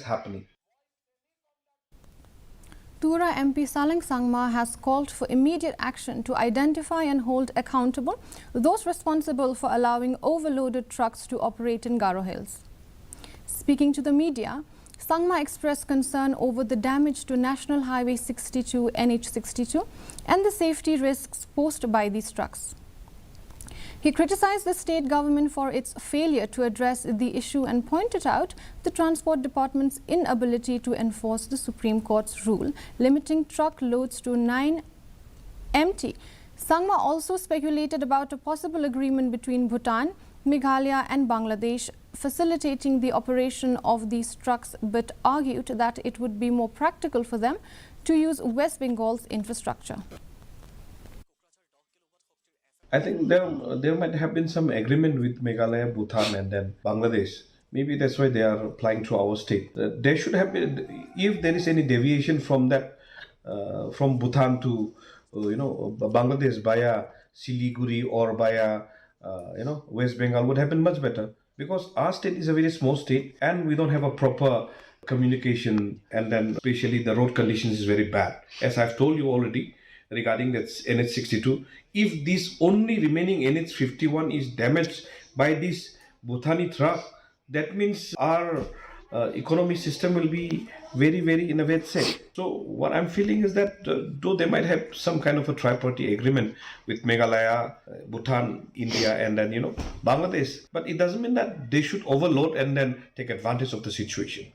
happening. Tura MP Saleng Sangma has called for immediate action to identify and hold accountable those responsible for allowing overloaded trucks to operate in Garo Hills. Speaking to the media, Sangma expressed concern over the damage to National Highway 62 NH62 and the safety risks posed by these trucks. He criticized the state government for its failure to address the issue and pointed out the Transport Department's inability to enforce the Supreme Court's rule limiting truck loads to 9 MT. Sangma also speculated about a possible agreement between Bhutan, Meghalaya and Bangladesh facilitating the operation of these trucks, but argued that it would be more practical for them to use West Bengal's infrastructure. I think there might have been some agreement with Meghalaya, Bhutan, and then Bangladesh. Maybe that's why they are applying to our state. There should have been, if there is any deviation from that, from Bhutan to Bangladesh via Siliguri or via West Bengal would have been much better, because our state is a very small state and we don't have a proper communication, and then especially the road conditions is very bad. As I've told you already, regarding that NH62, if this only remaining NH51 is damaged by this Bhutani truck, that means our economy system will be very, very in a bad state. So what I'm feeling is that though they might have some kind of a tri-party agreement with Meghalaya, Bhutan, India, and then Bangladesh, but it doesn't mean that they should overload and then take advantage of the situation.